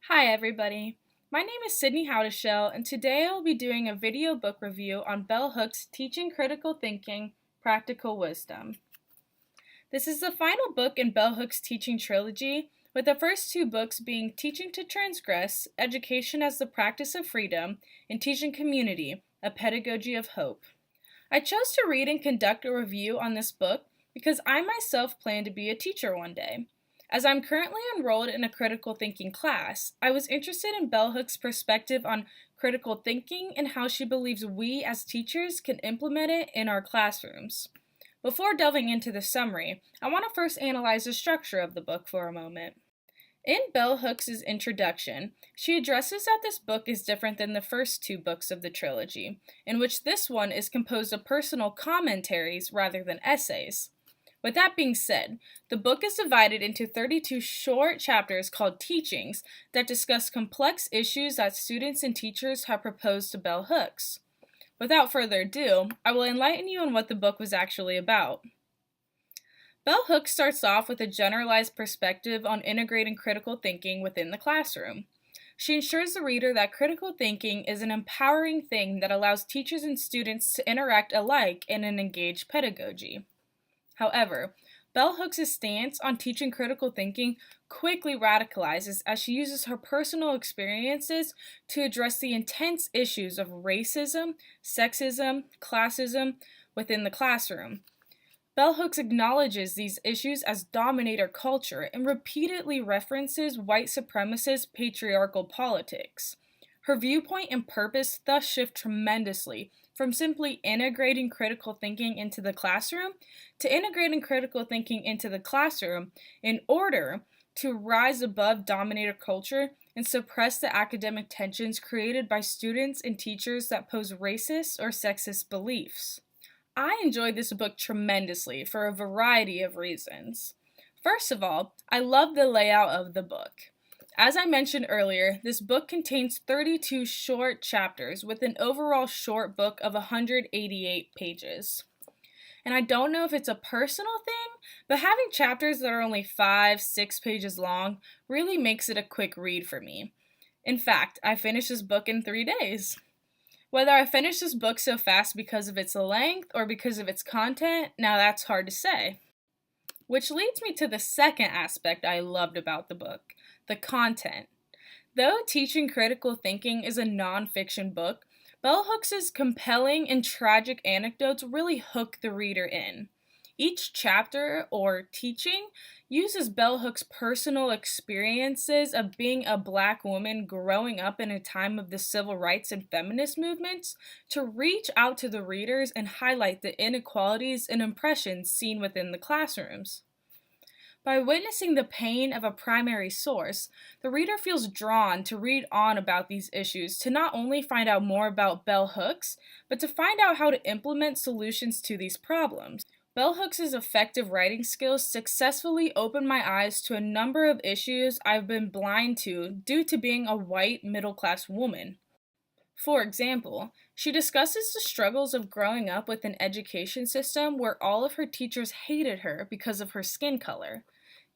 Hi everybody, my name is Sydney Howdeshell and today I will be doing a video book review on Bell Hooks' Teaching Critical Thinking, Practical Wisdom. This is the final book in Bell Hooks' teaching trilogy, with the first two books being Teaching to Transgress, Education as the Practice of Freedom, and Teaching Community, A Pedagogy of Hope. I chose to read and conduct a review on this book because I myself plan to be a teacher one day. As I'm currently enrolled in a critical thinking class, I was interested in Bell Hooks' perspective on critical thinking and how she believes we as teachers can implement it in our classrooms. Before delving into the summary, I want to first analyze the structure of the book for a moment. In Bell Hooks' introduction, she addresses that this book is different than the first two books of the trilogy, in which this one is composed of personal commentaries rather than essays. With that being said, the book is divided into 32 short chapters called teachings that discuss complex issues that students and teachers have proposed to Bell Hooks. Without further ado, I will enlighten you on what the book was actually about. Bell Hooks starts off with a generalized perspective on integrating critical thinking within the classroom. She assures the reader that critical thinking is an empowering thing that allows teachers and students to interact alike in an engaged pedagogy. However, Bell Hooks' stance on teaching critical thinking quickly radicalizes as she uses her personal experiences to address the intense issues of racism, sexism, classism within the classroom. Bell Hooks acknowledges these issues as dominator culture and repeatedly references white supremacist patriarchal politics. Her viewpoint and purpose thus shift tremendously from simply integrating critical thinking into the classroom to integrating critical thinking into the classroom in order to rise above dominator culture and suppress the academic tensions created by students and teachers that pose racist or sexist beliefs. I enjoyed this book tremendously for a variety of reasons. First of all, I love the layout of the book. As I mentioned earlier, this book contains 32 short chapters with an overall short book of 188 pages. And I don't know if it's a personal thing, but having chapters that are only 5-6 pages long really makes it a quick read for me. In fact, I finished this book in 3 days. Whether I finished this book so fast because of its length or because of its content, now that's hard to say. Which leads me to the second aspect I loved about the book, the content. Though Teaching Critical Thinking is a nonfiction book, Bell Hooks' compelling and tragic anecdotes really hook the reader in. Each chapter, or teaching, uses Bell Hooks' personal experiences of being a Black woman growing up in a time of the civil rights and feminist movements to reach out to the readers and highlight the inequalities and oppressions seen within the classrooms. By witnessing the pain of a primary source, the reader feels drawn to read on about these issues to not only find out more about Bell Hooks, but to find out how to implement solutions to these problems. Bell Hooks' effective writing skills successfully opened my eyes to a number of issues I've been blind to due to being a white middle-class woman. For example, she discusses the struggles of growing up with an education system where all of her teachers hated her because of her skin color.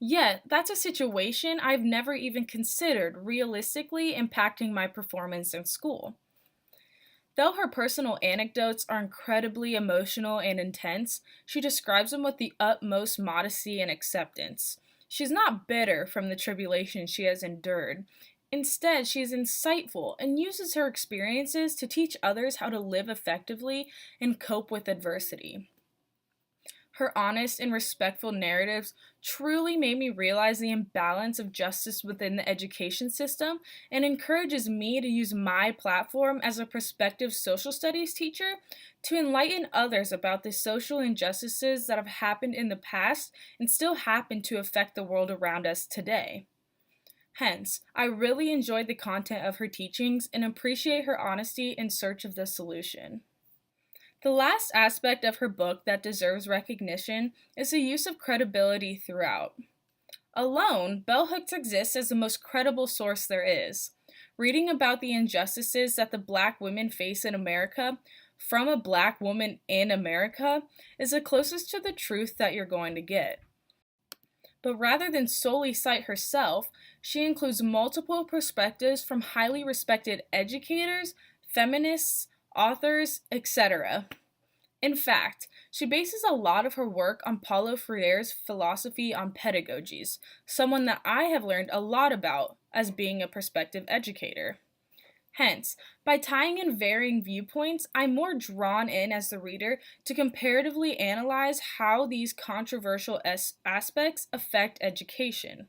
Yet, that's a situation I've never even considered realistically impacting my performance in school. Though her personal anecdotes are incredibly emotional and intense, she describes them with the utmost modesty and acceptance. She's not bitter from the tribulation she has endured. Instead, she is insightful and uses her experiences to teach others how to live effectively and cope with adversity. Her honest and respectful narratives truly made me realize the imbalance of justice within the education system and encourages me to use my platform as a prospective social studies teacher to enlighten others about the social injustices that have happened in the past and still happen to affect the world around us today. Hence, I really enjoyed the content of her teachings and appreciate her honesty in search of the solution. The last aspect of her book that deserves recognition is the use of credibility throughout. Alone, Bell Hooks exists as the most credible source there is. Reading about the injustices that the Black women face in America from a Black woman in America is the closest to the truth that you're going to get. But rather than solely cite herself, she includes multiple perspectives from highly respected educators, feminists, authors, etc. In fact, she bases a lot of her work on Paulo Freire's philosophy on pedagogies, someone that I have learned a lot about as being a prospective educator. Hence, by tying in varying viewpoints, I'm more drawn in as the reader to comparatively analyze how these controversial aspects affect education.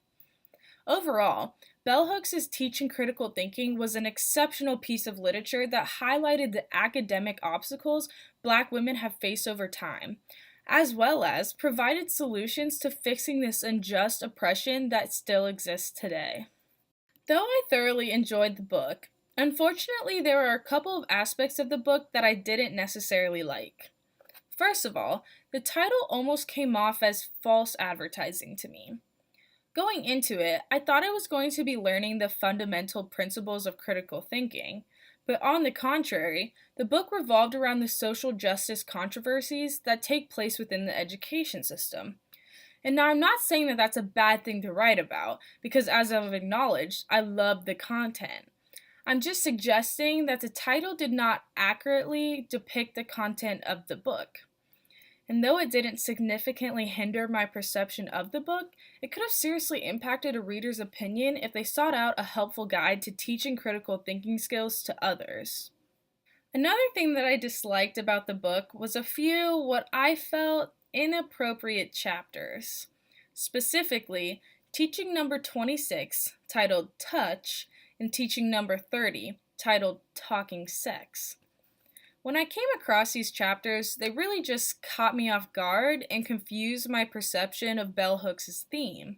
Overall, Bell Hooks' Teaching Critical Thinking was an exceptional piece of literature that highlighted the academic obstacles Black women have faced over time, as well as provided solutions to fixing this unjust oppression that still exists today. Though I thoroughly enjoyed the book, unfortunately there are a couple of aspects of the book that I didn't necessarily like. First of all, the title almost came off as false advertising to me. Going into it, I thought I was going to be learning the fundamental principles of critical thinking, but on the contrary, the book revolved around the social justice controversies that take place within the education system. And now I'm not saying that that's a bad thing to write about, because as I've acknowledged, I love the content. I'm just suggesting that the title did not accurately depict the content of the book. And though it didn't significantly hinder my perception of the book, it could have seriously impacted a reader's opinion if they sought out a helpful guide to teaching critical thinking skills to others. Another thing that I disliked about the book was a few what I felt inappropriate chapters. Specifically, teaching number 26, titled Touch, and teaching number 30, titled Talking Sex. When I came across these chapters, they really just caught me off guard and confused my perception of Bell Hooks' theme.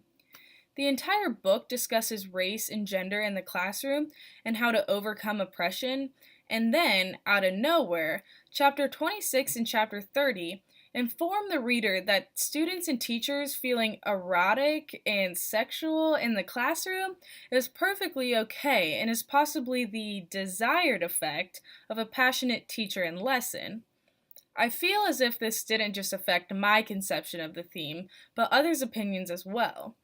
The entire book discusses race and gender in the classroom and how to overcome oppression, and then, out of nowhere, chapter 26 and chapter 30 inform the reader that students and teachers feeling erotic and sexual in the classroom is perfectly okay and is possibly the desired effect of a passionate teacher and lesson. I feel as if this didn't just affect my conception of the theme, but others' opinions as well.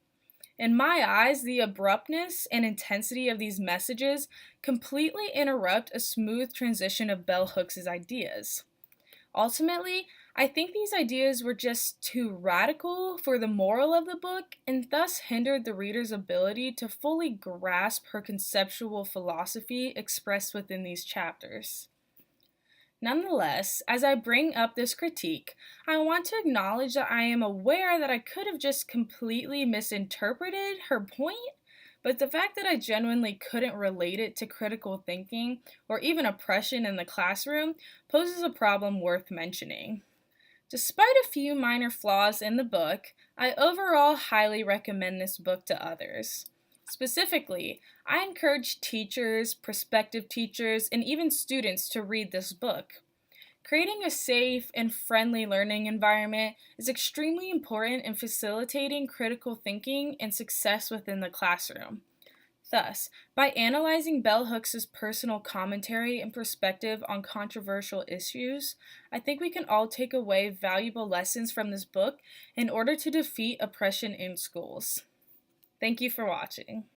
In my eyes, the abruptness and intensity of these messages completely interrupt a smooth transition of Bell Hooks' ideas. Ultimately, I think these ideas were just too radical for the moral of the book and thus hindered the reader's ability to fully grasp her conceptual philosophy expressed within these chapters. Nonetheless, as I bring up this critique, I want to acknowledge that I am aware that I could have just completely misinterpreted her point, but the fact that I genuinely couldn't relate it to critical thinking or even oppression in the classroom poses a problem worth mentioning. Despite a few minor flaws in the book, I overall highly recommend this book to others. Specifically, I encourage teachers, prospective teachers, and even students to read this book. Creating a safe and friendly learning environment is extremely important in facilitating critical thinking and success within the classroom. Thus, by analyzing Bell Hooks' personal commentary and perspective on controversial issues, I think we can all take away valuable lessons from this book in order to defeat oppression in schools. Thank you for watching.